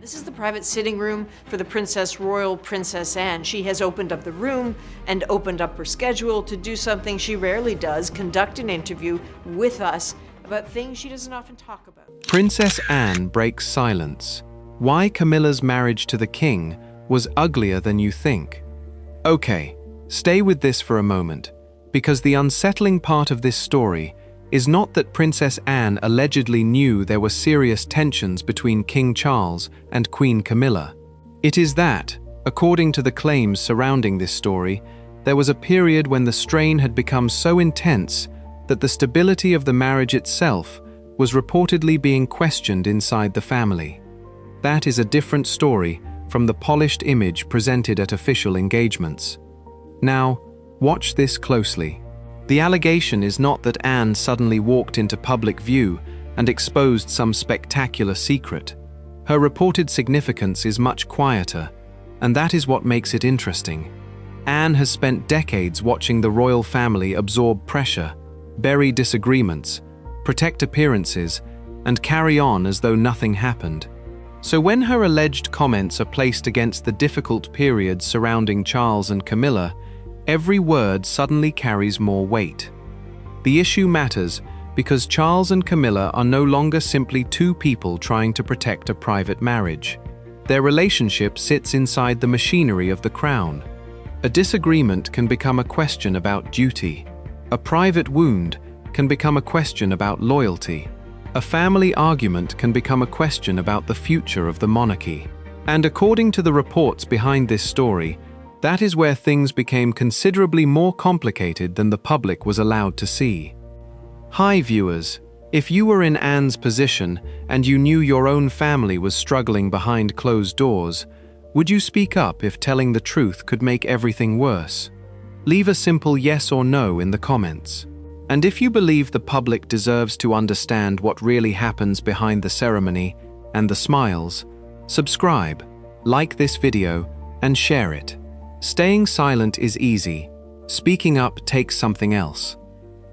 This is the private sitting room for the Royal Princess Anne. She has opened up the room and opened up her schedule to do something she rarely does, conduct an interview with us about things she doesn't often talk about. Princess Anne breaks silence. Why Camilla's marriage to the king was uglier than you think. Okay, stay with this for a moment, because the unsettling part of this story is not that Princess Anne allegedly knew there were serious tensions between King Charles and Queen Camilla. It is that, according to the claims surrounding this story, there was a period when the strain had become so intense that the stability of the marriage itself was reportedly being questioned inside the family. That is a different story from the polished image presented at official engagements. Now, watch this closely. The allegation is not that Anne suddenly walked into public view and exposed some spectacular secret. Her reported significance is much quieter, and that is what makes it interesting. Anne has spent decades watching the royal family absorb pressure, bury disagreements, protect appearances, and carry on as though nothing happened. So when her alleged comments are placed against the difficult periods surrounding Charles and Camilla, every word suddenly carries more weight. The issue matters because Charles and Camilla are no longer simply two people trying to protect a private marriage. Their relationship sits inside the machinery of the crown. A disagreement can become a question about duty. A private wound can become a question about loyalty. A family argument can become a question about the future of the monarchy. And according to the reports behind this story, that is where things became considerably more complicated than the public was allowed to see. Hi viewers, if you were in Anne's position and you knew your own family was struggling behind closed doors, would you speak up if telling the truth could make everything worse? Leave a simple yes or no in the comments. And if you believe the public deserves to understand what really happens behind the ceremony and the smiles, subscribe, like this video, and share it. Staying silent is easy. Speaking up takes something else.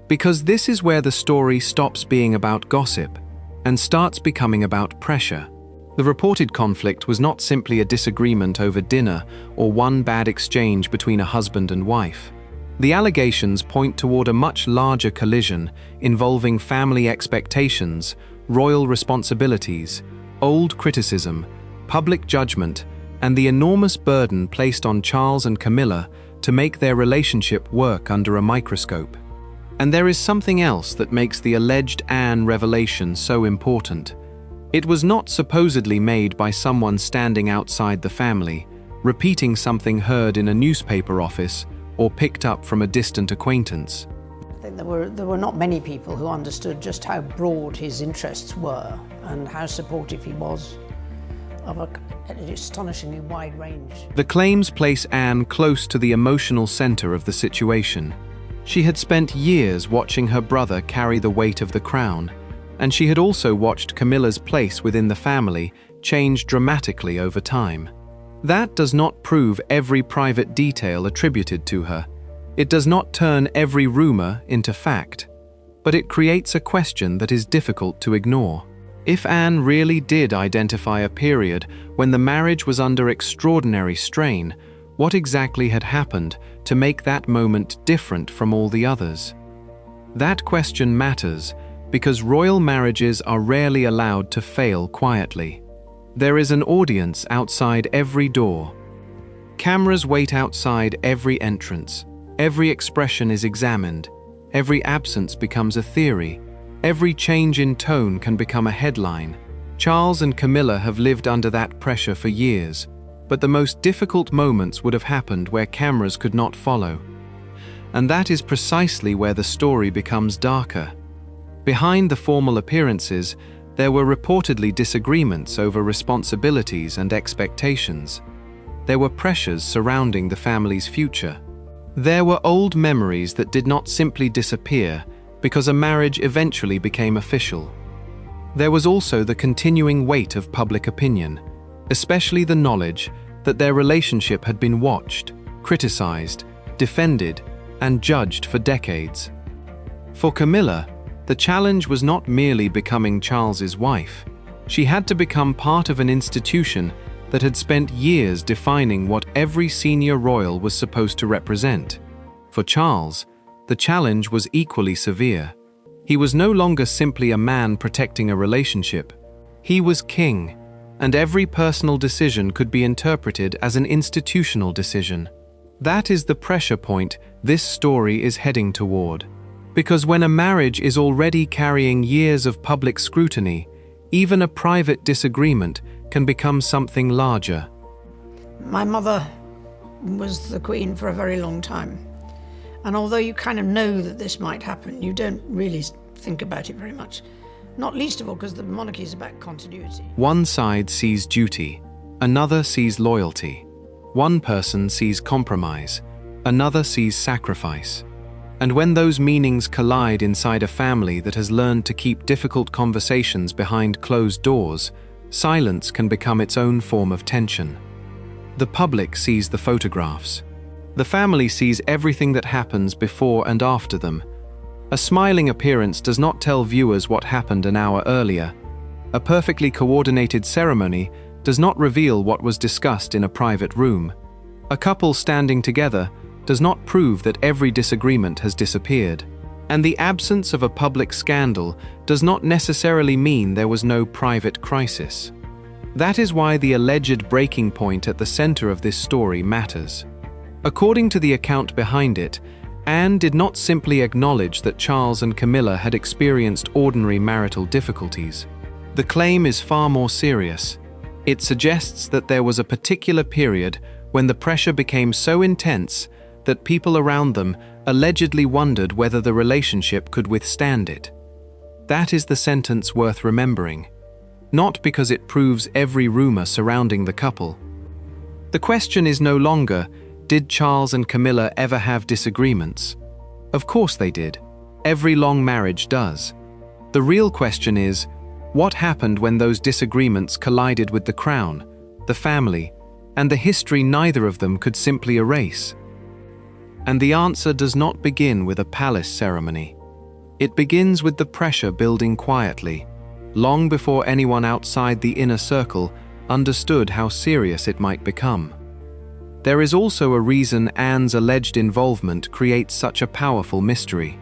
Because this is where the story stops being about gossip and starts becoming about pressure. The reported conflict was not simply a disagreement over dinner or one bad exchange between a husband and wife. The allegations point toward a much larger collision involving family expectations, royal responsibilities, old criticism, public judgment, and the enormous burden placed on Charles and Camilla to make their relationship work under a microscope. And there is something else that makes the alleged Anne revelation so important. It was not supposedly made by someone standing outside the family, repeating something heard in a newspaper office or picked up from a distant acquaintance. I think there were not many people who understood just how broad his interests were and how supportive he was of an astonishingly wide range. The claims place Anne close to the emotional center of the situation. She had spent years watching her brother carry the weight of the crown, and she had also watched Camilla's place within the family change dramatically over time. That does not prove every private detail attributed to her. It does not turn every rumor into fact, but it creates a question that is difficult to ignore. If Anne really did identify a period when the marriage was under extraordinary strain, what exactly had happened to make that moment different from all the others? That question matters because royal marriages are rarely allowed to fail quietly. There is an audience outside every door. Cameras wait outside every entrance. Every expression is examined. Every absence becomes a theory. Every change in tone can become a headline. Charles and Camilla have lived under that pressure for years, but the most difficult moments would have happened where cameras could not follow. And that is precisely where the story becomes darker. Behind the formal appearances, there were reportedly disagreements over responsibilities and expectations. There were pressures surrounding the family's future. There were old memories that did not simply disappear because a marriage eventually became official. There was also the continuing weight of public opinion, especially the knowledge that their relationship had been watched, criticized, defended, and judged for decades. For Camilla, the challenge was not merely becoming Charles's wife. She had to become part of an institution that had spent years defining what every senior royal was supposed to represent. For Charles, the challenge was equally severe. He was no longer simply a man protecting a relationship. He was king, and every personal decision could be interpreted as an institutional decision. That is the pressure point this story is heading toward. Because when a marriage is already carrying years of public scrutiny, even a private disagreement can become something larger. My mother was the Queen for a very long time. And although you kind of know that this might happen, you don't really think about it very much. Not least of all because the monarchy is about continuity. One side sees duty, another sees loyalty. One person sees compromise, another sees sacrifice. And when those meanings collide inside a family that has learned to keep difficult conversations behind closed doors, silence can become its own form of tension. The public sees the photographs. The family sees everything that happens before and after them. A smiling appearance does not tell viewers what happened an hour earlier. A perfectly coordinated ceremony does not reveal what was discussed in a private room. A couple standing together does not prove that every disagreement has disappeared. And the absence of a public scandal does not necessarily mean there was no private crisis. That is why the alleged breaking point at the center of this story matters. According to the account behind it, Anne did not simply acknowledge that Charles and Camilla had experienced ordinary marital difficulties. The claim is far more serious. It suggests that there was a particular period when the pressure became so intense that people around them allegedly wondered whether the relationship could withstand it. That is the sentence worth remembering, not because it proves every rumor surrounding the couple. The question is no longer, did Charles and Camilla ever have disagreements? Of course they did. Every long marriage does. The real question is, what happened when those disagreements collided with the crown, the family, and the history neither of them could simply erase? And the answer does not begin with a palace ceremony. It begins with the pressure building quietly, long before anyone outside the inner circle understood how serious it might become. There is also a reason Anne's alleged involvement creates such a powerful mystery.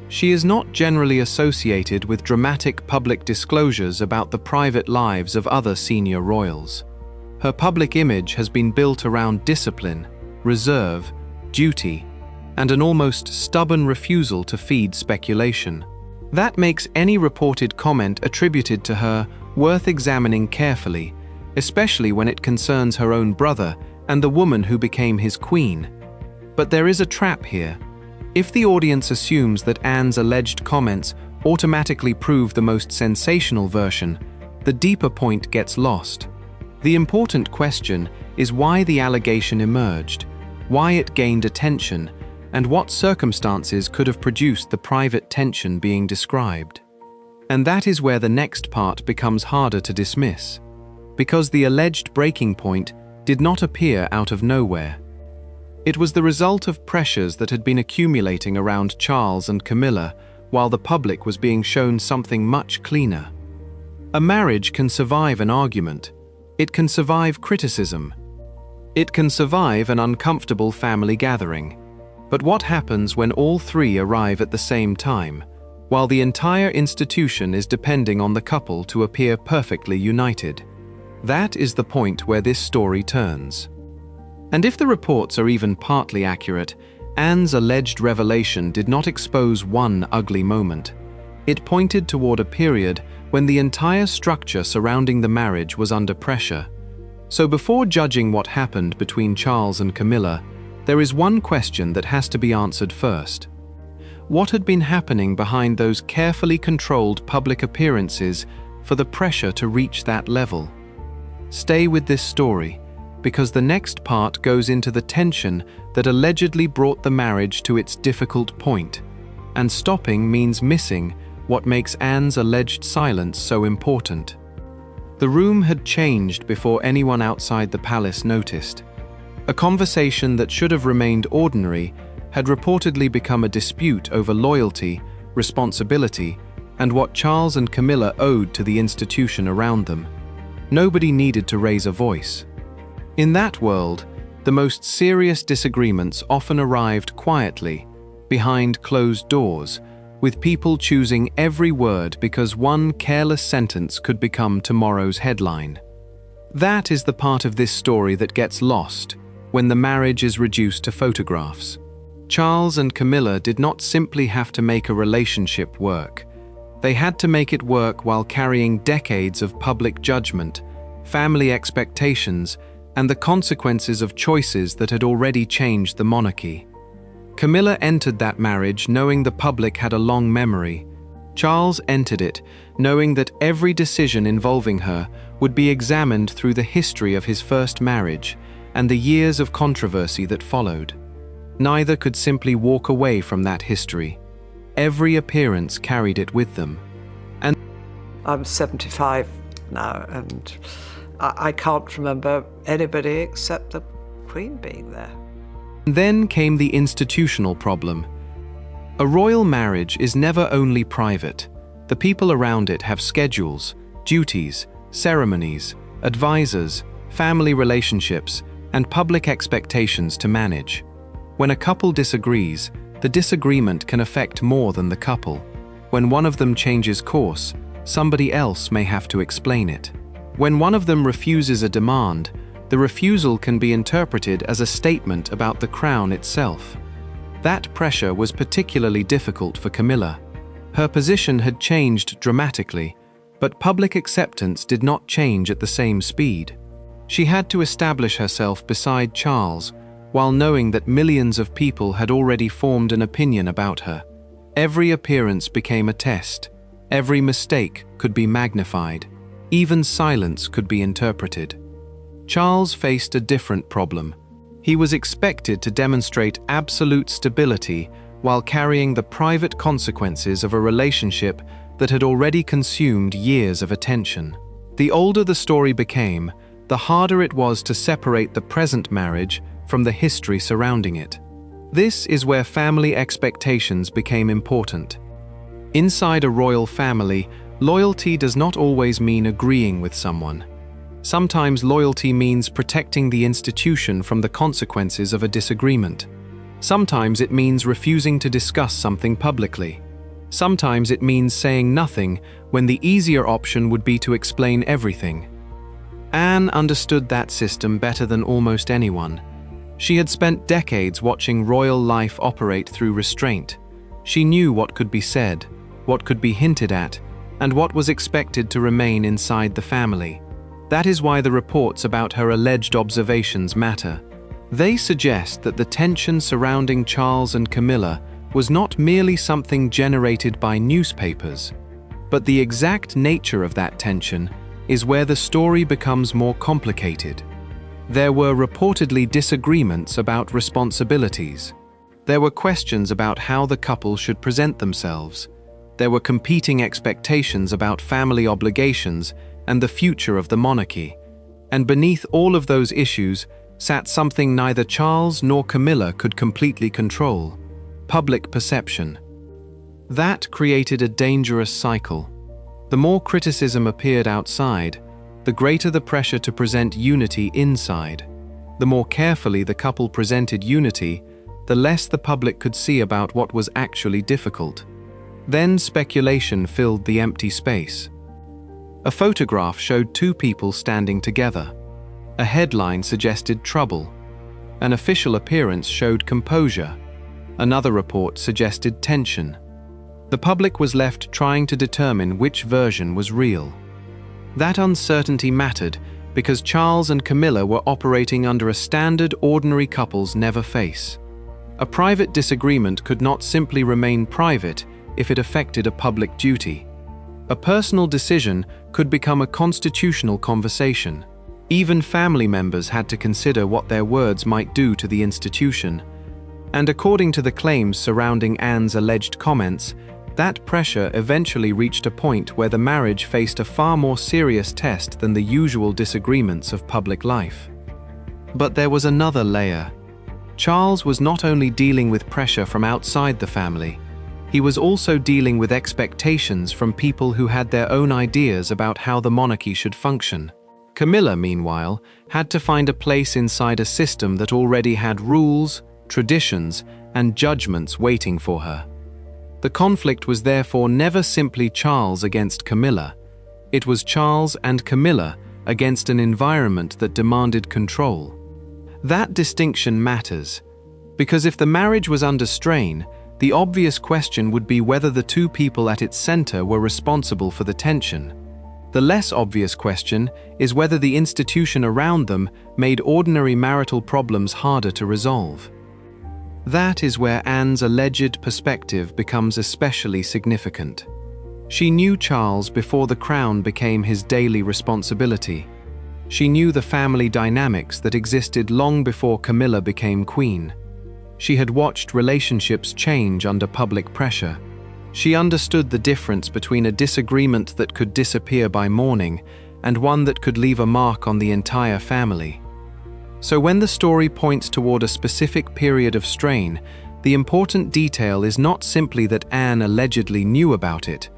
She is not generally associated with dramatic public disclosures about the private lives of other senior royals. Her public image has been built around discipline, reserve, duty, and an almost stubborn refusal to feed speculation. That makes any reported comment attributed to her worth examining carefully, especially when it concerns her own brother and the woman who became his queen. But there is a trap here. If the audience assumes that Anne's alleged comments automatically prove the most sensational version, the deeper point gets lost. The important question is why the allegation emerged, why it gained attention, and what circumstances could have produced the private tension being described. And that is where the next part becomes harder to dismiss, because the alleged breaking point did not appear out of nowhere. It was the result of pressures that had been accumulating around Charles and Camilla while the public was being shown something much cleaner. A marriage can survive an argument. It can survive criticism. It can survive an uncomfortable family gathering. But what happens when all three arrive at the same time, while the entire institution is depending on the couple to appear perfectly united? That is the point where this story turns. And if the reports are even partly accurate, Anne's alleged revelation did not expose one ugly moment. It pointed toward a period when the entire structure surrounding the marriage was under pressure. So before judging what happened between Charles and Camilla, there is one question that has to be answered first. What had been happening behind those carefully controlled public appearances for the pressure to reach that level? Stay with this story, because the next part goes into the tension that allegedly brought the marriage to its difficult point. And stopping means missing what makes Anne's alleged silence so important. The room had changed before anyone outside the palace noticed. A conversation that should have remained ordinary had reportedly become a dispute over loyalty, responsibility, and what Charles and Camilla owed to the institution around them. Nobody needed to raise a voice. In that world, the most serious disagreements often arrived quietly, behind closed doors, with people choosing every word because one careless sentence could become tomorrow's headline. That is the part of this story that gets lost when the marriage is reduced to photographs. Charles and Camilla did not simply have to make a relationship work. They had to make it work while carrying decades of public judgment, family expectations, and the consequences of choices that had already changed the monarchy. Camilla entered that marriage knowing the public had a long memory. Charles entered it knowing that every decision involving her would be examined through the history of his first marriage and the years of controversy that followed. Neither could simply walk away from that history. Every appearance carried it with them. And I'm 75 now, and I can't remember anybody except the Queen being there. then came the institutional problem. A royal marriage is never only private. The people around it have schedules, duties, ceremonies, advisors, family relationships, and public expectations to manage. When a couple disagrees, the disagreement can affect more than the couple. When one of them changes course, somebody else may have to explain it. When one of them refuses a demand, the refusal can be interpreted as a statement about the crown itself. That pressure was particularly difficult for Camilla. Her position had changed dramatically, but public acceptance did not change at the same speed. She had to establish herself beside Charles, while knowing that millions of people had already formed an opinion about her. Every appearance became a test. Every mistake could be magnified. Even silence could be interpreted. Charles faced a different problem. He was expected to demonstrate absolute stability while carrying the private consequences of a relationship that had already consumed years of attention. The older the story became, the harder it was to separate the present marriage from the history surrounding it. This is where family expectations became important. Inside a royal family, loyalty does not always mean agreeing with someone. Sometimes loyalty means protecting the institution from the consequences of a disagreement. Sometimes it means refusing to discuss something publicly. Sometimes it means saying nothing when the easier option would be to explain everything. Anne understood that system better than almost anyone. She had spent decades watching royal life operate through restraint. She knew what could be said, what could be hinted at, and what was expected to remain inside the family. That is why the reports about her alleged observations matter. They suggest that the tension surrounding Charles and Camilla was not merely something generated by newspapers, but the exact nature of that tension is where the story becomes more complicated. There were reportedly disagreements about responsibilities. There were questions about how the couple should present themselves. There were competing expectations about family obligations and the future of the monarchy. And beneath all of those issues sat something neither Charles nor Camilla could completely control: public perception. That created a dangerous cycle. The more criticism appeared outside, the greater the pressure to present unity inside. The more carefully the couple presented unity, the less the public could see about what was actually difficult. Then speculation filled the empty space. A photograph showed two people standing together. A headline suggested trouble. An official appearance showed composure. Another report suggested tension. The public was left trying to determine which version was real. That uncertainty mattered because Charles and Camilla were operating under a standard ordinary couples never face. A private disagreement could not simply remain private if it affected a public duty. A personal decision could become a constitutional conversation. Even family members had to consider what their words might do to the institution. And according to the claims surrounding Anne's alleged comments, that pressure eventually reached a point where the marriage faced a far more serious test than the usual disagreements of public life. But there was another layer. Charles was not only dealing with pressure from outside the family, he was also dealing with expectations from people who had their own ideas about how the monarchy should function. Camilla, meanwhile, had to find a place inside a system that already had rules, traditions, and judgments waiting for her. The conflict was therefore never simply Charles against Camilla. It was Charles and Camilla against an environment that demanded control. That distinction matters, because if the marriage was under strain, the obvious question would be whether the two people at its center were responsible for the tension. The less obvious question is whether the institution around them made ordinary marital problems harder to resolve. That is where Anne's alleged perspective becomes especially significant. She knew Charles before the crown became his daily responsibility. She knew the family dynamics that existed long before Camilla became queen. She had watched relationships change under public pressure. She understood the difference between a disagreement that could disappear by morning and one that could leave a mark on the entire family. So when the story points toward a specific period of strain, the important detail is not simply that Anne allegedly knew about it.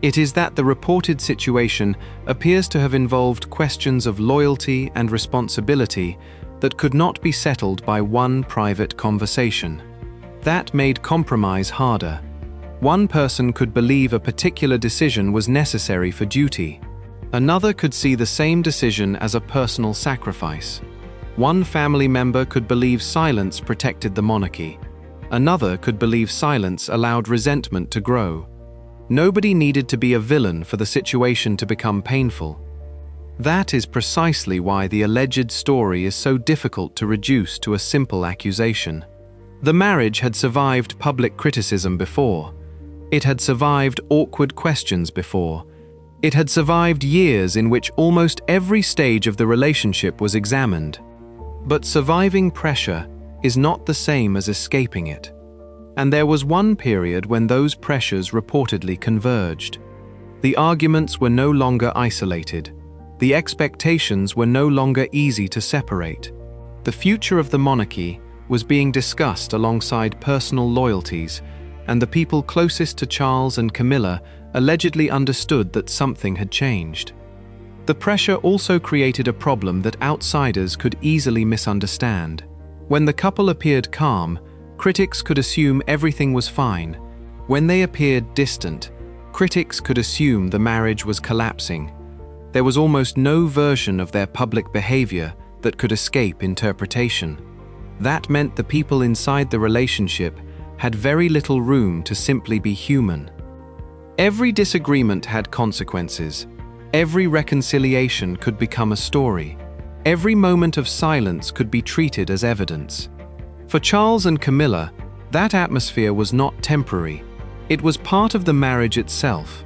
It is that the reported situation appears to have involved questions of loyalty and responsibility that could not be settled by one private conversation. That made compromise harder. One person could believe a particular decision was necessary for duty. Another could see the same decision as a personal sacrifice. One family member could believe silence protected the monarchy. Another could believe silence allowed resentment to grow. Nobody needed to be a villain for the situation to become painful. That is precisely why the alleged story is so difficult to reduce to a simple accusation. The marriage had survived public criticism before. It had survived awkward questions before. It had survived years in which almost every stage of the relationship was examined. But surviving pressure is not the same as escaping it. And there was one period when those pressures reportedly converged. The arguments were no longer isolated. The expectations were no longer easy to separate. The future of the monarchy was being discussed alongside personal loyalties, and the people closest to Charles and Camilla allegedly understood that something had changed. The pressure also created a problem that outsiders could easily misunderstand. When the couple appeared calm, critics could assume everything was fine. When they appeared distant, critics could assume the marriage was collapsing. There was almost no version of their public behavior that could escape interpretation. That meant the people inside the relationship had very little room to simply be human. Every disagreement had consequences. Every reconciliation could become a story. Every moment of silence could be treated as evidence. For Charles and Camilla, that atmosphere was not temporary. It was part of the marriage itself.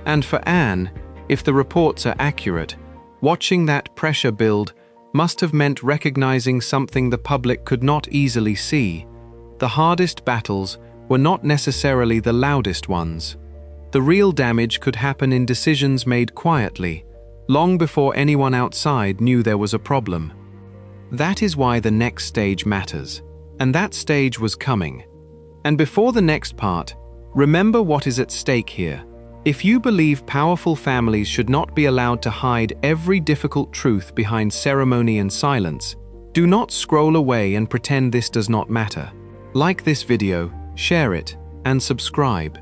And for Anne, if the reports are accurate, watching that pressure build must have meant recognizing something the public could not easily see. The hardest battles were not necessarily the loudest ones. The real damage could happen in decisions made quietly, long before anyone outside knew there was a problem. That is why the next stage matters, and that stage was coming. And before the next part, remember what is at stake here. If you believe powerful families should not be allowed to hide every difficult truth behind ceremony and silence, do not scroll away and pretend this does not matter. Like this video, share it, and subscribe,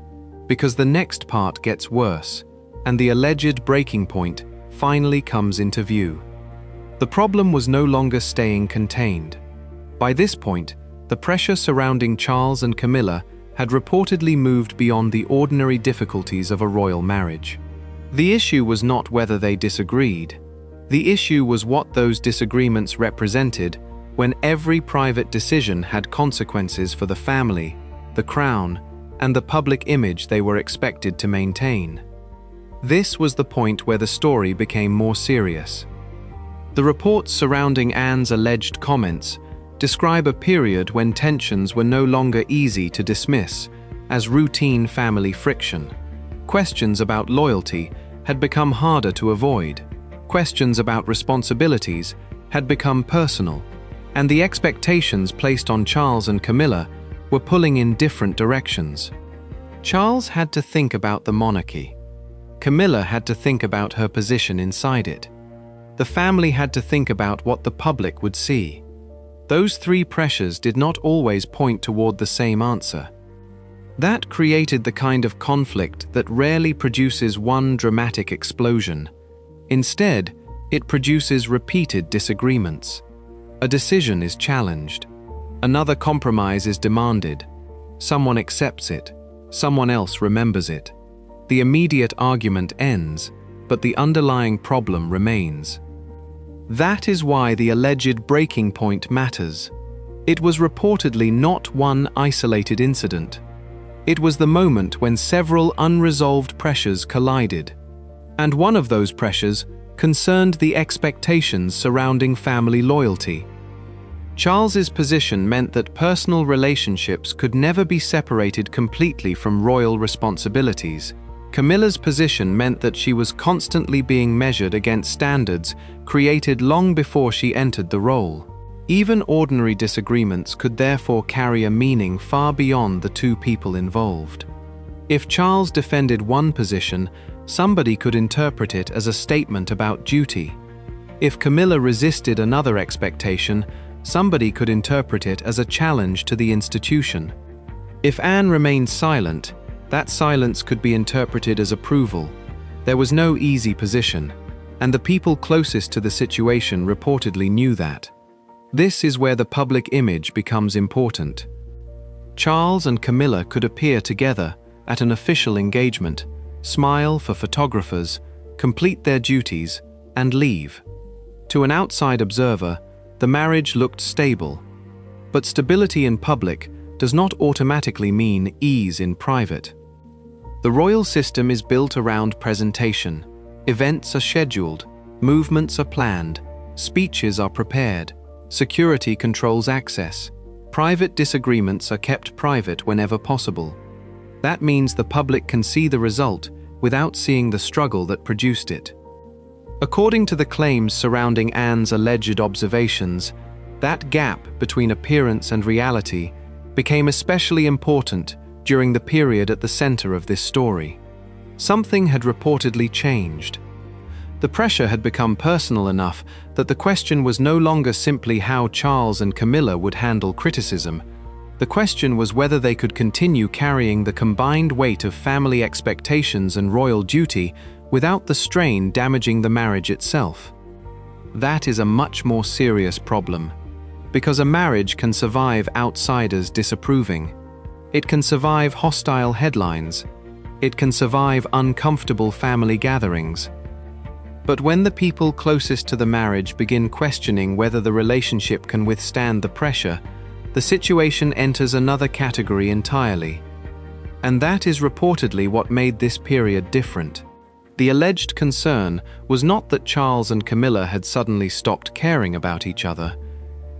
because the next part gets worse, and the alleged breaking point finally comes into view. The problem was no longer staying contained. By this point, the pressure surrounding Charles and Camilla had reportedly moved beyond the ordinary difficulties of a royal marriage. The issue was not whether they disagreed. The issue was what those disagreements represented when every private decision had consequences for the family, the crown, and the public image they were expected to maintain. This was the point where the story became more serious. The reports surrounding Anne's alleged comments describe a period when tensions were no longer easy to dismiss as routine family friction. Questions about loyalty had become harder to avoid. Questions about responsibilities had become personal, and the expectations placed on Charles and Camilla were pulling in different directions. Charles had to think about the monarchy. Camilla had to think about her position inside it. The family had to think about what the public would see. Those three pressures did not always point toward the same answer. That created the kind of conflict that rarely produces one dramatic explosion. Instead, it produces repeated disagreements. A decision is challenged. Another compromise is demanded. Someone accepts it. Someone else remembers it. The immediate argument ends, but the underlying problem remains. That is why the alleged breaking point matters. It was reportedly not one isolated incident. It was the moment when several unresolved pressures collided. And one of those pressures concerned the expectations surrounding family loyalty. Charles's position meant that personal relationships could never be separated completely from royal responsibilities. Camilla's position meant that she was constantly being measured against standards created long before she entered the role. Even ordinary disagreements could therefore carry a meaning far beyond the two people involved. If Charles defended one position, somebody could interpret it as a statement about duty. If Camilla resisted another expectation, somebody could interpret it as a challenge to the institution. If Anne remained silent, that silence could be interpreted as approval. There was no easy position, and the people closest to the situation reportedly knew that. This is where the public image becomes important. Charles and Camilla could appear together at an official engagement, smile for photographers, complete their duties, and leave. To an outside observer, the marriage looked stable. But stability in public does not automatically mean ease in private. The royal system is built around presentation. Events are scheduled, movements are planned, speeches are prepared, security controls access. Private disagreements are kept private whenever possible. That means the public can see the result without seeing the struggle that produced it. According to the claims surrounding Anne's alleged observations, that gap between appearance and reality became especially important during the period at the center of this story. Something had reportedly changed. The pressure had become personal enough that the question was no longer simply how Charles and Camilla would handle criticism. The question was whether they could continue carrying the combined weight of family expectations and royal duty without the strain damaging the marriage itself. That is a much more serious problem, because a marriage can survive outsiders disapproving. It can survive hostile headlines. It can survive uncomfortable family gatherings. But when the people closest to the marriage begin questioning whether the relationship can withstand the pressure, the situation enters another category entirely. And that is reportedly what made this period different. The alleged concern was not that Charles and Camilla had suddenly stopped caring about each other.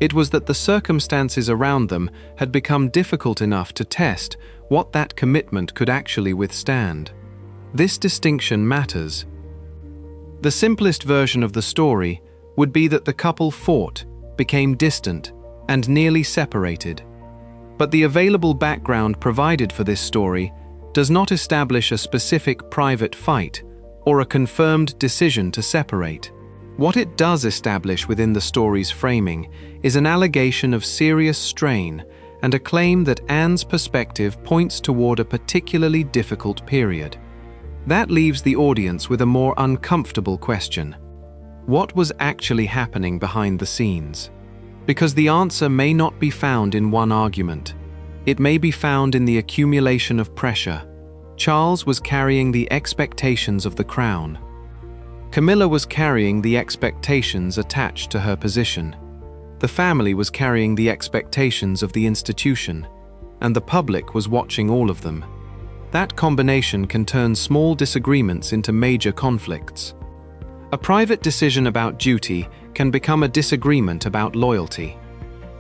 It was that the circumstances around them had become difficult enough to test what that commitment could actually withstand. This distinction matters. The simplest version of the story would be that the couple fought, became distant, and nearly separated. But the available background provided for this story does not establish a specific private fight or a confirmed decision to separate. What it does establish within the story's framing is an allegation of serious strain and a claim that Anne's perspective points toward a particularly difficult period. That leaves the audience with a more uncomfortable question. What was actually happening behind the scenes? Because the answer may not be found in one argument. It may be found in the accumulation of pressure. Charles was carrying the expectations of the crown. Camilla was carrying the expectations attached to her position. The family was carrying the expectations of the institution, and the public was watching all of them. That combination can turn small disagreements into major conflicts. A private decision about duty can become a disagreement about loyalty.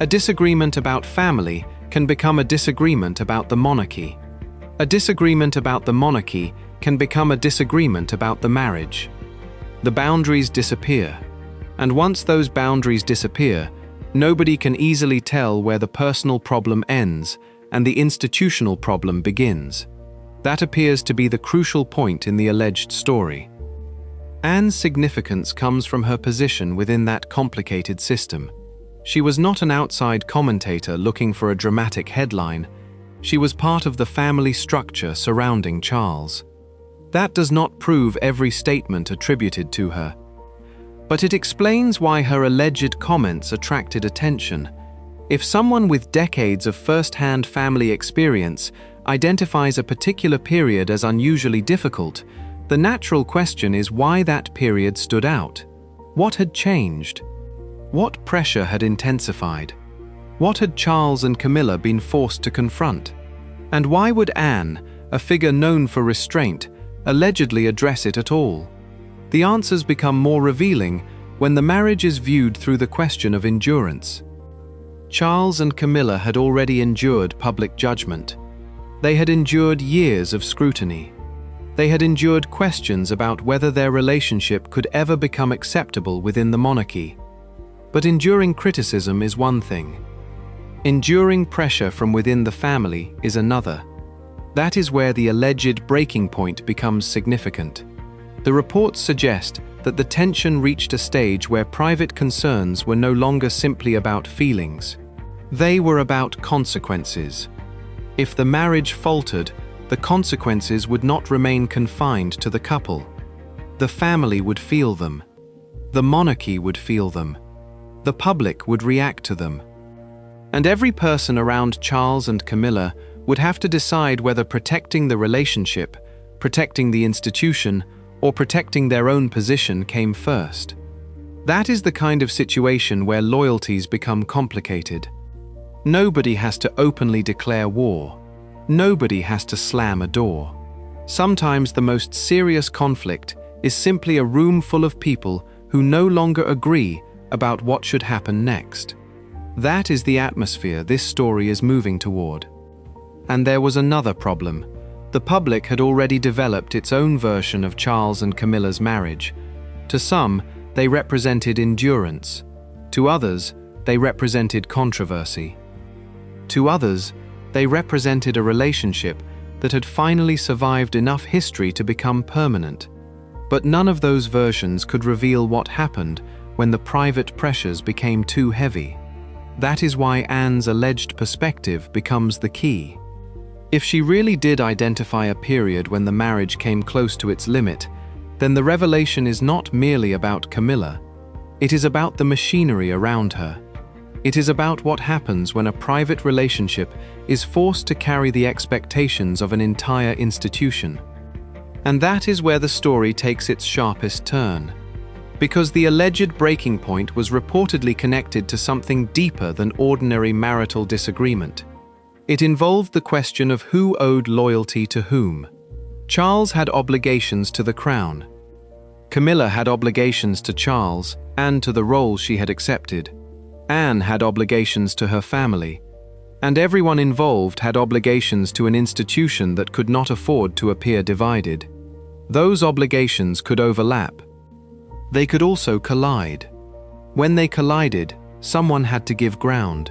A disagreement about family can become a disagreement about the monarchy. A disagreement about the monarchy can become a disagreement about the marriage. The boundaries disappear, and once those boundaries disappear, nobody can easily tell where the personal problem ends and the institutional problem begins. That appears to be the crucial point in the alleged story. Anne's significance comes from her position within that complicated system. She was not an outside commentator looking for a dramatic headline. She was part of the family structure surrounding Charles. That does not prove every statement attributed to her, but it explains why her alleged comments attracted attention. If someone with decades of first-hand family experience identifies a particular period as unusually difficult, the natural question is why that period stood out. What had changed? What pressure had intensified? What had Charles and Camilla been forced to confront? And why would Anne, a figure known for restraint, allegedly address it at all? The answers become more revealing when the marriage is viewed through the question of endurance. Charles and Camilla had already endured public judgment. They had endured years of scrutiny. They had endured questions about whether their relationship could ever become acceptable within the monarchy. But enduring criticism is one thing. Enduring pressure from within the family is another. That is where the alleged breaking point becomes significant. The reports suggest that the tension reached a stage where private concerns were no longer simply about feelings. They were about consequences. If the marriage faltered, the consequences would not remain confined to the couple. The family would feel them. The monarchy would feel them. The public would react to them. And every person around Charles and Camilla would have to decide whether protecting the relationship, protecting the institution, or protecting their own position came first. That is the kind of situation where loyalties become complicated. Nobody has to openly declare war. Nobody has to slam a door. Sometimes the most serious conflict is simply a room full of people who no longer agree about what should happen next. That is the atmosphere this story is moving toward. And there was another problem. The public had already developed its own version of Charles and Camilla's marriage. To some, they represented endurance. To others, they represented controversy. To others, they represented a relationship that had finally survived enough history to become permanent. But none of those versions could reveal what happened when the private pressures became too heavy. That is why Anne's alleged perspective becomes the key. If she really did identify a period when the marriage came close to its limit, then the revelation is not merely about Camilla. It is about the machinery around her. It is about what happens when a private relationship is forced to carry the expectations of an entire institution. And that is where the story takes its sharpest turn. Because the alleged breaking point was reportedly connected to something deeper than ordinary marital disagreement. It involved the question of who owed loyalty to whom. Charles had obligations to the crown. Camilla had obligations to Charles and to the role she had accepted. Anne had obligations to her family. And everyone involved had obligations to an institution that could not afford to appear divided. Those obligations could overlap. They could also collide. When they collided, someone had to give ground.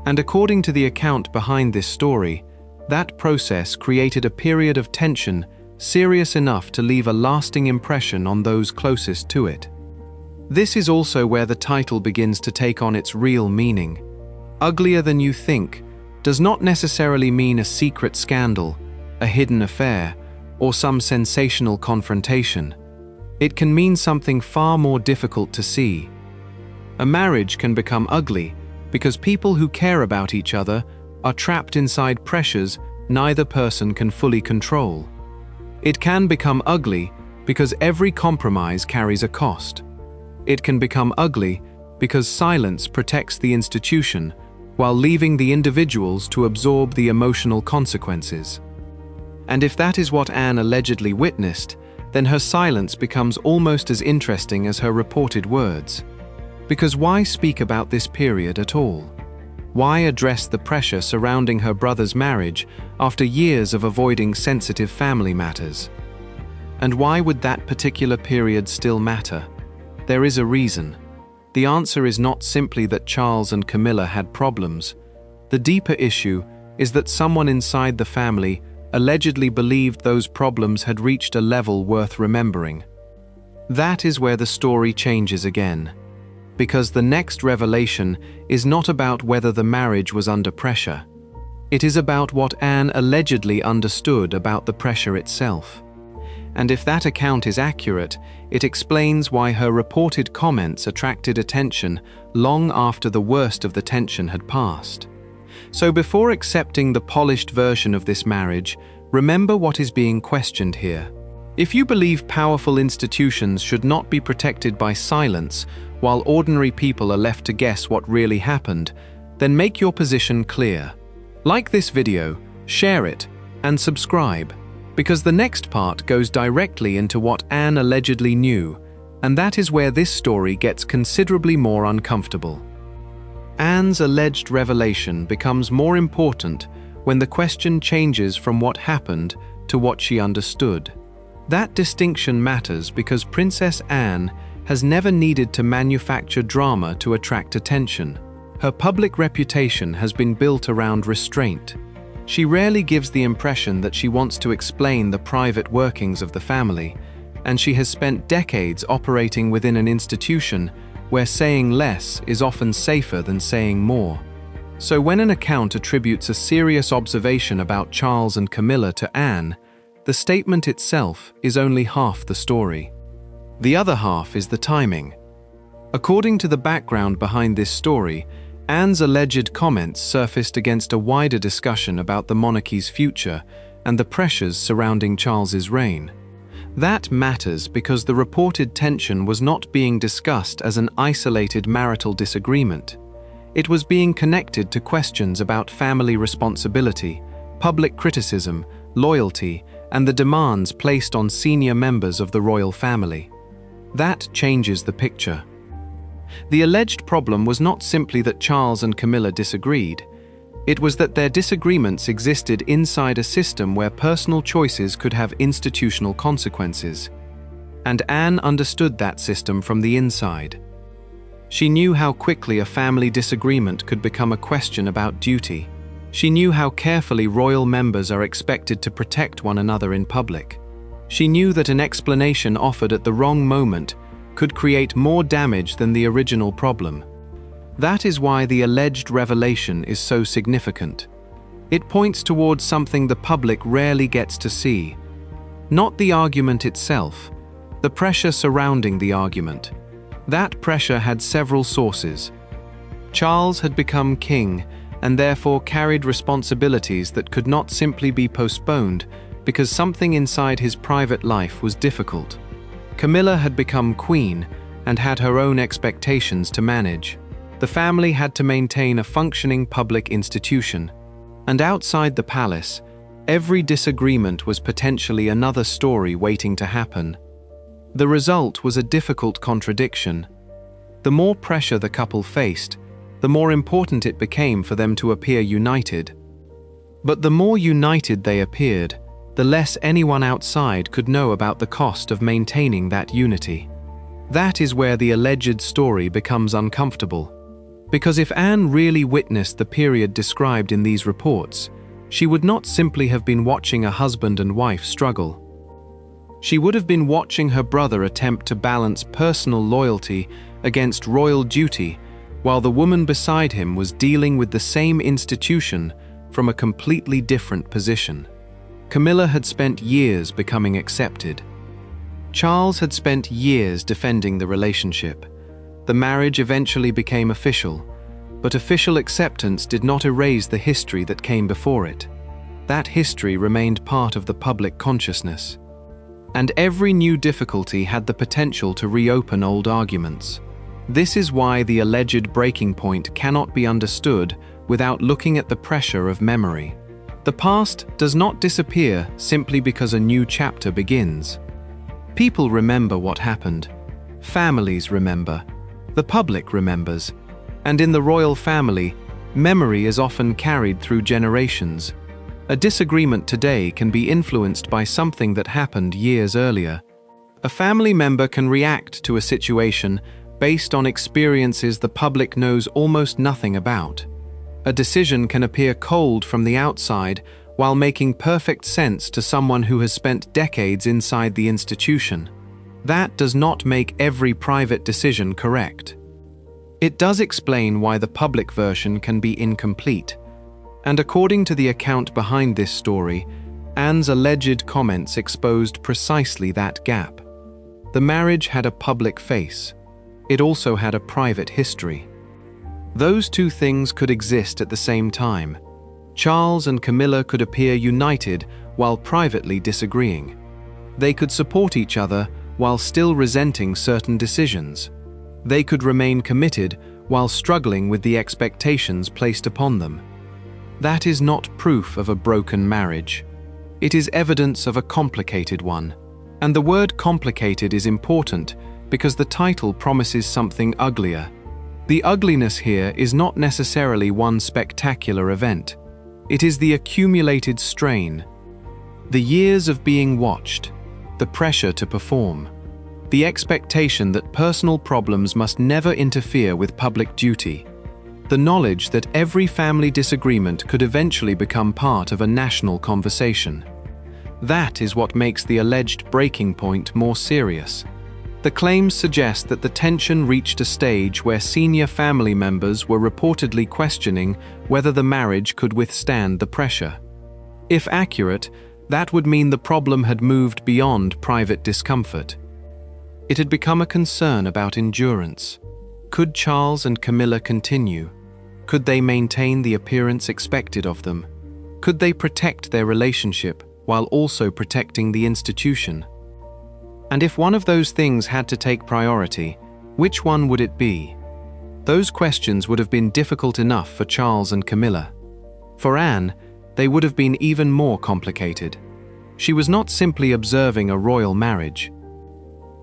And according to the account behind this story, that process created a period of tension serious enough to leave a lasting impression on those closest to it. This is also where the title begins to take on its real meaning. Uglier than you think does not necessarily mean a secret scandal, a hidden affair, or some sensational confrontation. It can mean something far more difficult to see. A marriage can become ugly because people who care about each other are trapped inside pressures neither person can fully control. It can become ugly because every compromise carries a cost. It can become ugly because silence protects the institution while leaving the individuals to absorb the emotional consequences. And if that is what Anne allegedly witnessed, then her silence becomes almost as interesting as her reported words. Because why speak about this period at all? Why address the pressure surrounding her brother's marriage after years of avoiding sensitive family matters? And why would that particular period still matter? There is a reason. The answer is not simply that Charles and Camilla had problems. The deeper issue is that someone inside the family allegedly believed those problems had reached a level worth remembering. That is where the story changes again, because the next revelation is not about whether the marriage was under pressure. It is about what Anne allegedly understood about the pressure itself. And if that account is accurate, it explains why her reported comments attracted attention long after the worst of the tension had passed. So before accepting the polished version of this marriage, remember what is being questioned here. If you believe powerful institutions should not be protected by silence while ordinary people are left to guess what really happened, then make your position clear. Like this video, share it, and subscribe, because the next part goes directly into what Anne allegedly knew, and that is where this story gets considerably more uncomfortable. Anne's alleged revelation becomes more important when the question changes from what happened to what she understood. That distinction matters because Princess Anne has never needed to manufacture drama to attract attention. Her public reputation has been built around restraint. She rarely gives the impression that she wants to explain the private workings of the family, and she has spent decades operating within an institution where saying less is often safer than saying more. So when an account attributes a serious observation about Charles and Camilla to Anne, the statement itself is only half the story. The other half is the timing. According to the background behind this story, Anne's alleged comments surfaced against a wider discussion about the monarchy's future and the pressures surrounding Charles's reign. That matters because the reported tension was not being discussed as an isolated marital disagreement. It was being connected to questions about family responsibility, public criticism, loyalty, and the demands placed on senior members of the royal family. That changes the picture. The alleged problem was not simply that Charles and Camilla disagreed. It was that their disagreements existed inside a system where personal choices could have institutional consequences. And Anne understood that system from the inside. She knew how quickly a family disagreement could become a question about duty. She knew how carefully royal members are expected to protect one another in public. She knew that an explanation offered at the wrong moment could create more damage than the original problem. That is why the alleged revelation is so significant. It points towards something the public rarely gets to see. Not the argument itself, the pressure surrounding the argument. That pressure had several sources. Charles had become king and therefore carried responsibilities that could not simply be postponed because something inside his private life was difficult. Camilla had become queen and had her own expectations to manage. The family had to maintain a functioning public institution. And outside the palace, every disagreement was potentially another story waiting to happen. The result was a difficult contradiction. The more pressure the couple faced, the more important it became for them to appear united. But the more united they appeared, the less anyone outside could know about the cost of maintaining that unity. That is where the alleged story becomes uncomfortable. Because if Anne really witnessed the period described in these reports, she would not simply have been watching a husband and wife struggle. She would have been watching her brother attempt to balance personal loyalty against royal duty, while the woman beside him was dealing with the same institution from a completely different position. Camilla had spent years becoming accepted. Charles had spent years defending the relationship. The marriage eventually became official, but official acceptance did not erase the history that came before it. That history remained part of the public consciousness. And every new difficulty had the potential to reopen old arguments. This is why the alleged breaking point cannot be understood without looking at the pressure of memory. The past does not disappear simply because a new chapter begins. People remember what happened. Families remember. The public remembers. And in the royal family, memory is often carried through generations. A disagreement today can be influenced by something that happened years earlier. A family member can react to a situation based on experiences the public knows almost nothing about. A decision can appear cold from the outside while making perfect sense to someone who has spent decades inside the institution. That does not make every private decision correct. It does explain why the public version can be incomplete. And according to the account behind this story, Anne's alleged comments exposed precisely that gap. The marriage had a public face. It also had a private history. Those two things could exist at the same time. Charles and Camilla could appear united while privately disagreeing. They could support each other while still resenting certain decisions. They could remain committed while struggling with the expectations placed upon them. That is not proof of a broken marriage. It is evidence of a complicated one. And the word complicated is important because the title promises something uglier. The ugliness here is not necessarily one spectacular event. It is the accumulated strain, the years of being watched, the pressure to perform, the expectation that personal problems must never interfere with public duty, the knowledge that every family disagreement could eventually become part of a national conversation. That is what makes the alleged breaking point more serious. The claims suggest that the tension reached a stage where senior family members were reportedly questioning whether the marriage could withstand the pressure. If accurate, that would mean the problem had moved beyond private discomfort. It had become a concern about endurance. Could Charles and Camilla continue? Could they maintain the appearance expected of them? Could they protect their relationship while also protecting the institution? And if one of those things had to take priority, which one would it be? Those questions would have been difficult enough for Charles and Camilla. For Anne, they would have been even more complicated. She was not simply observing a royal marriage.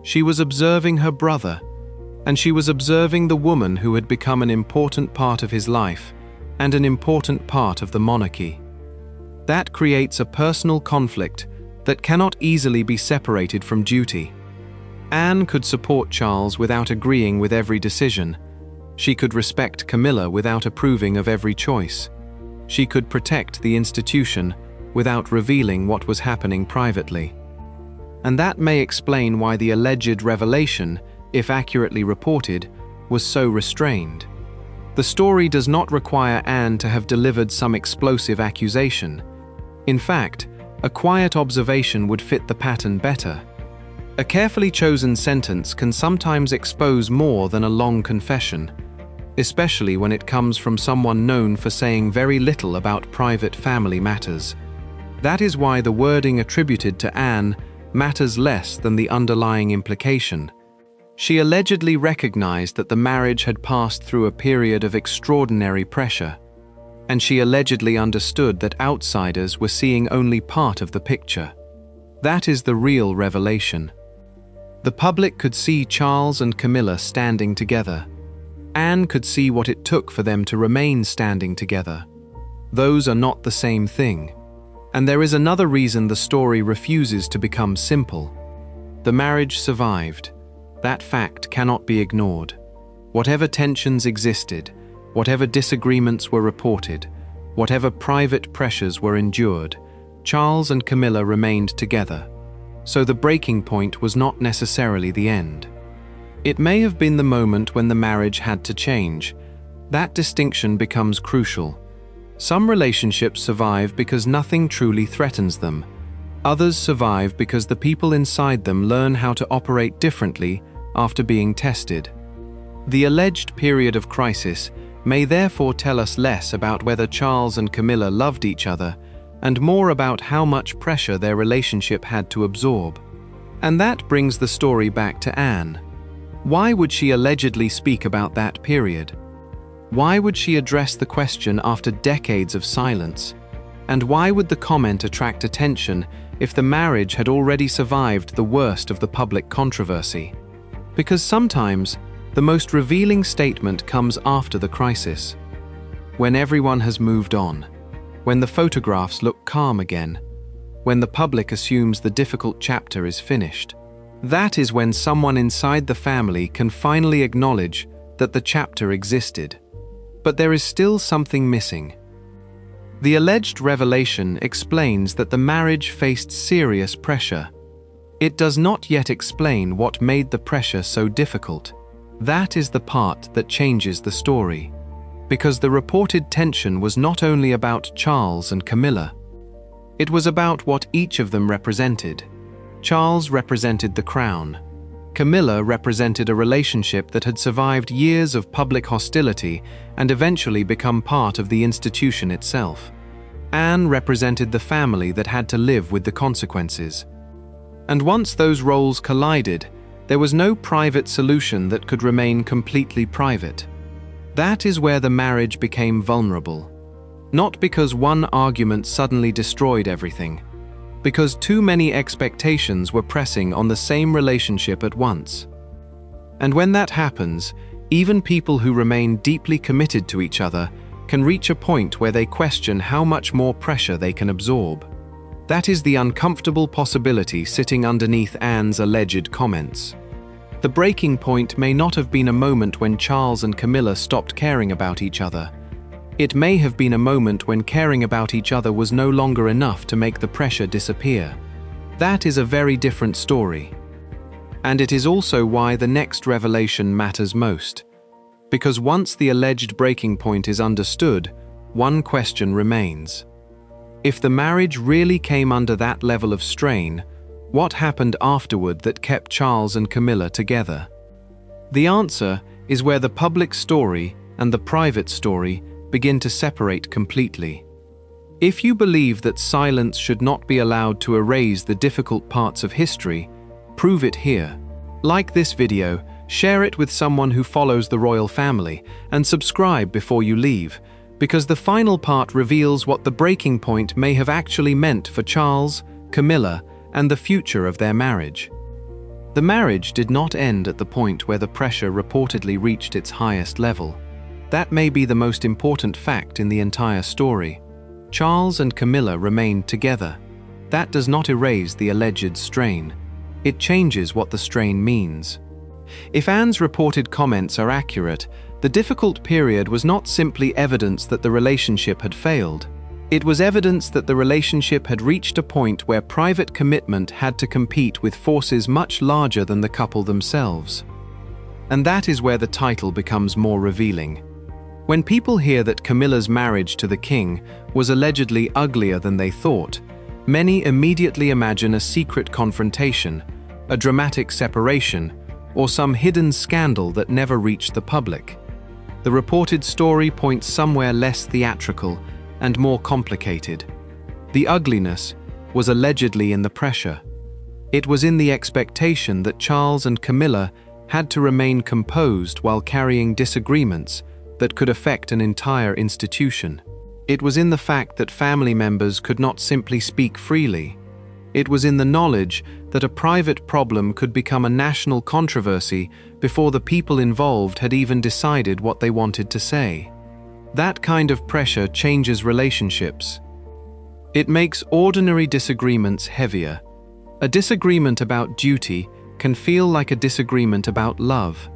She was observing her brother, and she was observing the woman who had become an important part of his life and an important part of the monarchy. That creates a personal conflict that cannot easily be separated from duty. Anne could support Charles without agreeing with every decision. She could respect Camilla without approving of every choice. She could protect the institution without revealing what was happening privately. And that may explain why the alleged revelation, if accurately reported, was so restrained. The story does not require Anne to have delivered some explosive accusation. In fact, a quiet observation would fit the pattern better. A carefully chosen sentence can sometimes expose more than a long confession, especially when it comes from someone known for saying very little about private family matters. That is why the wording attributed to Anne matters less than the underlying implication. She allegedly recognized that the marriage had passed through a period of extraordinary pressure, and she allegedly understood that outsiders were seeing only part of the picture. That is the real revelation. The public could see Charles and Camilla standing together. Anne could see what it took for them to remain standing together. Those are not the same thing. And there is another reason the story refuses to become simple. The marriage survived. That fact cannot be ignored. Whatever tensions existed, whatever disagreements were reported, whatever private pressures were endured, Charles and Camilla remained together. So the breaking point was not necessarily the end. It may have been the moment when the marriage had to change. That distinction becomes crucial. Some relationships survive because nothing truly threatens them. Others survive because the people inside them learn how to operate differently after being tested. The alleged period of crisis may therefore tell us less about whether Charles and Camilla loved each other and more about how much pressure their relationship had to absorb. And that brings the story back to Anne. Why would she allegedly speak about that period? Why would she address the question after decades of silence? And why would the comment attract attention if the marriage had already survived the worst of the public controversy? Because sometimes, the most revealing statement comes after the crisis. When everyone has moved on, when the photographs look calm again, when the public assumes the difficult chapter is finished. That is when someone inside the family can finally acknowledge that the chapter existed. But there is still something missing. The alleged revelation explains that the marriage faced serious pressure. It does not yet explain what made the pressure so difficult. That is the part that changes the story. Because the reported tension was not only about Charles and Camilla. It was about what each of them represented. Charles represented the crown. Camilla represented a relationship that had survived years of public hostility and eventually become part of the institution itself. Anne represented the family that had to live with the consequences. And once those roles collided, there was no private solution that could remain completely private. That is where the marriage became vulnerable. Not because one argument suddenly destroyed everything, because too many expectations were pressing on the same relationship at once. And when that happens, even people who remain deeply committed to each other can reach a point where they question how much more pressure they can absorb. That is the uncomfortable possibility sitting underneath Anne's alleged comments. The breaking point may not have been a moment when Charles and Camilla stopped caring about each other. It may have been a moment when caring about each other was no longer enough to make the pressure disappear. That is a very different story. And it is also why the next revelation matters most. Because once the alleged breaking point is understood, one question remains. If the marriage really came under that level of strain, what happened afterward that kept Charles and Camilla together? The answer is where the public story and the private story begin to separate completely. If you believe that silence should not be allowed to erase the difficult parts of history, prove it here. Like this video, share it with someone who follows the royal family, and subscribe before you leave, because the final part reveals what the breaking point may have actually meant for Charles, Camilla, and the future of their marriage. The marriage did not end at the point where the pressure reportedly reached its highest level. That may be the most important fact in the entire story. Charles and Camilla remained together. That does not erase the alleged strain. It changes what the strain means. If Anne's reported comments are accurate, the difficult period was not simply evidence that the relationship had failed. It was evidence that the relationship had reached a point where private commitment had to compete with forces much larger than the couple themselves. And that is where the title becomes more revealing. When people hear that Camilla's marriage to the king was allegedly uglier than they thought, many immediately imagine a secret confrontation, a dramatic separation, or some hidden scandal that never reached the public. The reported story points somewhere less theatrical and more complicated. The ugliness was allegedly in the pressure. It was in the expectation that Charles and Camilla had to remain composed while carrying disagreements that could affect an entire institution. It was in the fact that family members could not simply speak freely. It was in the knowledge that a private problem could become a national controversy before the people involved had even decided what they wanted to say. That kind of pressure changes relationships. It makes ordinary disagreements heavier. A disagreement about duty can feel like a disagreement about love.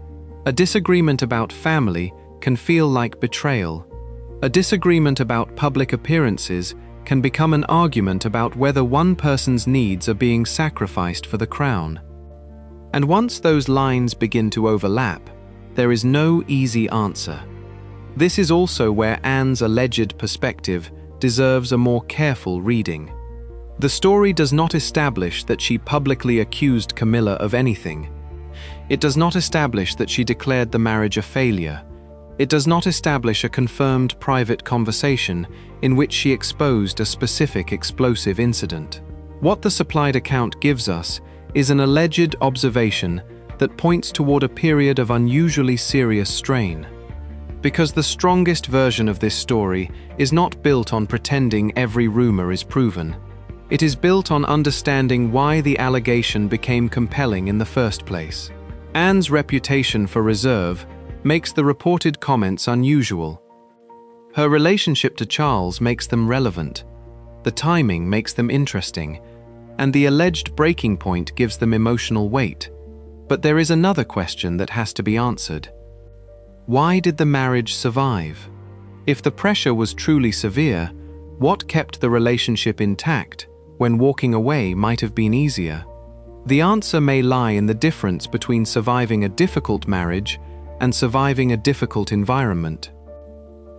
A disagreement about family can feel like betrayal. A disagreement about public appearances can become an argument about whether one person's needs are being sacrificed for the crown. And once those lines begin to overlap, there is no easy answer. This is also where Anne's alleged perspective deserves a more careful reading. The story does not establish that she publicly accused Camilla of anything. It does not establish that she declared the marriage a failure. It does not establish a confirmed private conversation in which she exposed a specific explosive incident. What the supplied account gives us is an alleged observation that points toward a period of unusually serious strain. Because the strongest version of this story is not built on pretending every rumor is proven. It is built on understanding why the allegation became compelling in the first place. Anne's reputation for reserve makes the reported comments unusual. Her relationship to Charles makes them relevant. The timing makes them interesting, and the alleged breaking point gives them emotional weight. But there is another question that has to be answered. Why did the marriage survive? If the pressure was truly severe, what kept the relationship intact when walking away might have been easier? The answer may lie in the difference between surviving a difficult marriage and surviving a difficult environment.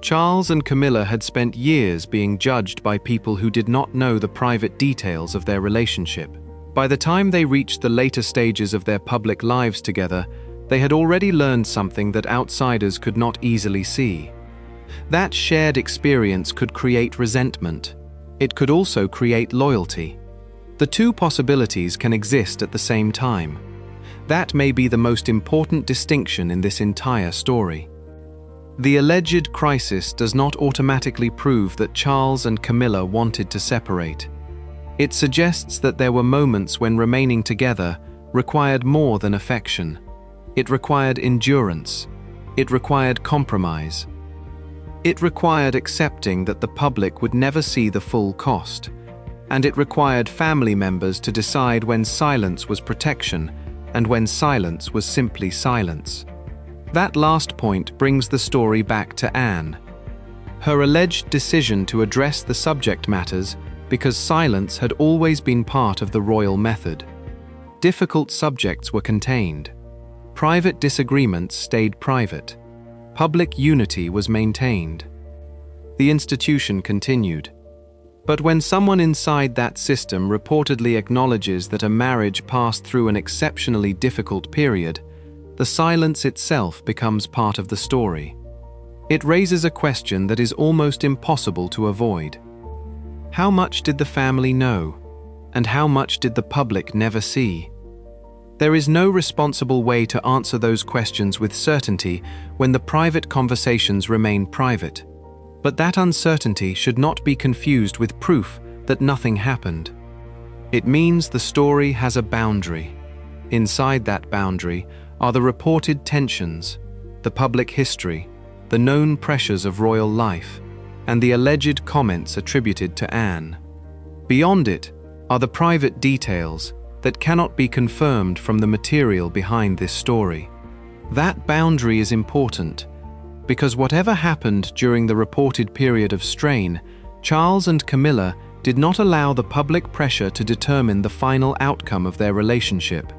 Charles and Camilla had spent years being judged by people who did not know the private details of their relationship. By the time they reached the later stages of their public lives together, they had already learned something that outsiders could not easily see. That shared experience could create resentment. It could also create loyalty. The two possibilities can exist at the same time. That may be the most important distinction in this entire story. The alleged crisis does not automatically prove that Charles and Camilla wanted to separate. It suggests that there were moments when remaining together required more than affection. It required endurance. It required compromise. It required accepting that the public would never see the full cost. And it required family members to decide when silence was protection and when silence was simply silence. That last point brings the story back to Anne. Her alleged decision to address the subject matters because silence had always been part of the royal method. Difficult subjects were contained. Private disagreements stayed private. Public unity was maintained. The institution continued. But when someone inside that system reportedly acknowledges that a marriage passed through an exceptionally difficult period, the silence itself becomes part of the story. It raises a question that is almost impossible to avoid. How much did the family know? And how much did the public never see? There is no responsible way to answer those questions with certainty when the private conversations remain private. But that uncertainty should not be confused with proof that nothing happened. It means the story has a boundary. Inside that boundary are the reported tensions, the public history, the known pressures of royal life, and the alleged comments attributed to Anne. Beyond it are the private details that cannot be confirmed from the material behind this story. That boundary is important because whatever happened during the reported period of strain, Charles and Camilla did not allow the public pressure to determine the final outcome of their relationship.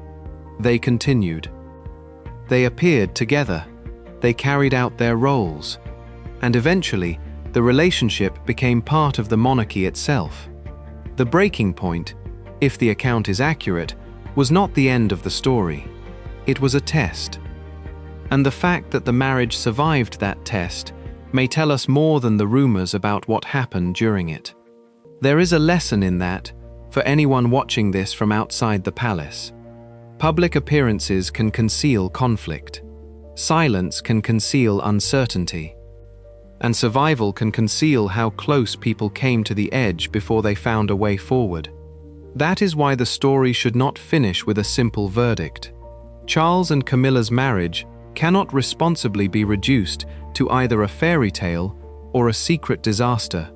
They continued. They appeared together. They carried out their roles. And eventually, the relationship became part of the monarchy itself. The breaking point, if the account is accurate, was not the end of the story. It was a test. And the fact that the marriage survived that test may tell us more than the rumors about what happened during it. There is a lesson in that for anyone watching this from outside the palace. Public appearances can conceal conflict. Silence can conceal uncertainty. And survival can conceal how close people came to the edge before they found a way forward. That is why the story should not finish with a simple verdict. Charles and Camilla's marriage cannot responsibly be reduced to either a fairy tale or a secret disaster.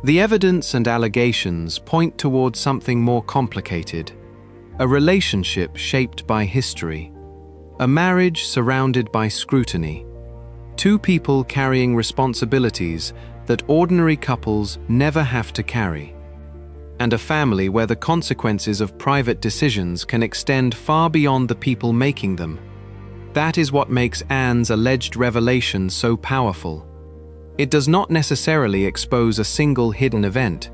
The evidence and allegations point towards something more complicated. A relationship shaped by history. A marriage surrounded by scrutiny. Two people carrying responsibilities that ordinary couples never have to carry. And a family where the consequences of private decisions can extend far beyond the people making them. That is what makes Anne's alleged revelation so powerful. It does not necessarily expose a single hidden event.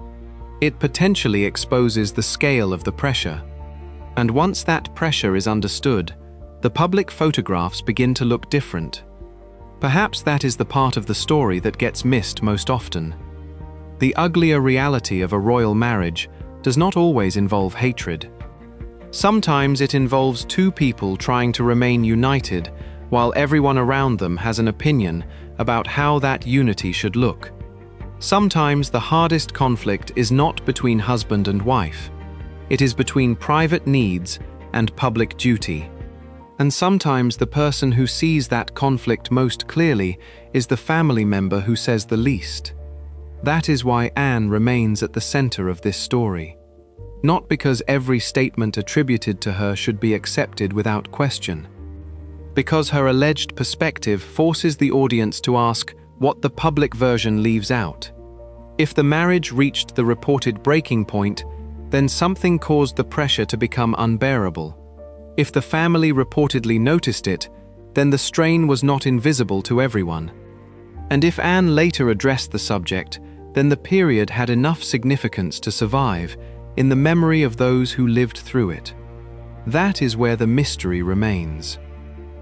It potentially exposes the scale of the pressure. And once that pressure is understood, the public photographs begin to look different. Perhaps that is the part of the story that gets missed most often. The uglier reality of a royal marriage does not always involve hatred. Sometimes it involves two people trying to remain united while everyone around them has an opinion about how that unity should look. Sometimes the hardest conflict is not between husband and wife. It is between private needs and public duty. And sometimes the person who sees that conflict most clearly is the family member who says the least. That is why Anne remains at the center of this story. Not because every statement attributed to her should be accepted without question. Because her alleged perspective forces the audience to ask, what the public version leaves out. If the marriage reached the reported breaking point, then something caused the pressure to become unbearable. If the family reportedly noticed it, then the strain was not invisible to everyone. And if Anne later addressed the subject, then the period had enough significance to survive in the memory of those who lived through it. That is where the mystery remains.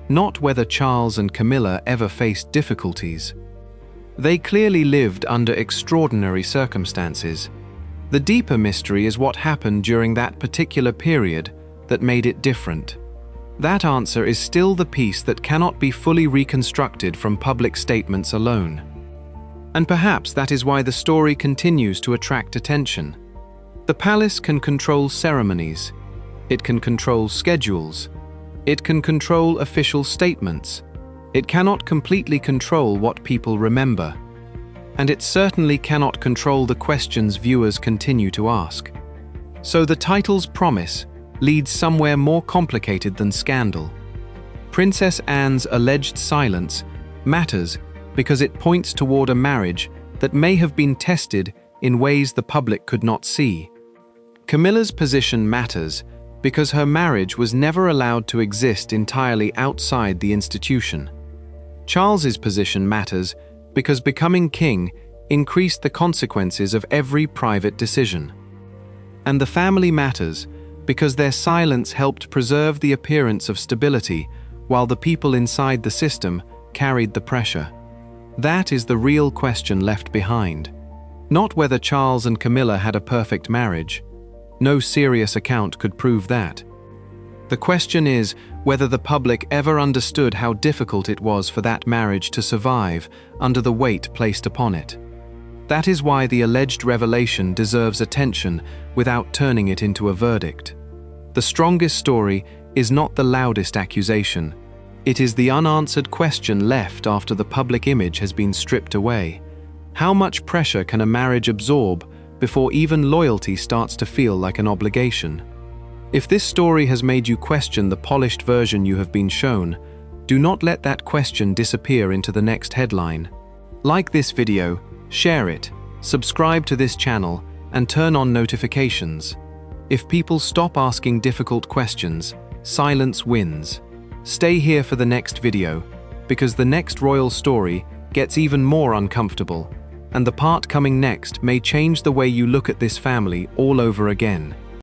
Not whether Charles and Camilla ever faced difficulties. They clearly lived under extraordinary circumstances. The deeper mystery is what happened during that particular period that made it different. That answer is still the piece that cannot be fully reconstructed from public statements alone. And perhaps that is why the story continues to attract attention. The palace can control ceremonies. It can control schedules. It can control official statements. It cannot completely control what people remember. And it certainly cannot control the questions viewers continue to ask. So the title's promise leads somewhere more complicated than scandal. Princess Anne's alleged silence matters because it points toward a marriage that may have been tested in ways the public could not see. Camilla's position matters because her marriage was never allowed to exist entirely outside the institution. Charles's position matters because becoming king increased the consequences of every private decision. And the family matters because their silence helped preserve the appearance of stability while the people inside the system carried the pressure. That is the real question left behind. Not whether Charles and Camilla had a perfect marriage. No serious account could prove that. The question is whether the public ever understood how difficult it was for that marriage to survive under the weight placed upon it. That is why the alleged revelation deserves attention without turning it into a verdict. The strongest story is not the loudest accusation. It is the unanswered question left after the public image has been stripped away. How much pressure can a marriage absorb before even loyalty starts to feel like an obligation? If this story has made you question the polished version you have been shown, do not let that question disappear into the next headline. Like this video, share it, subscribe to this channel, and turn on notifications. If people stop asking difficult questions, silence wins. Stay here for the next video, because the next royal story gets even more uncomfortable, and the part coming next may change the way you look at this family all over again.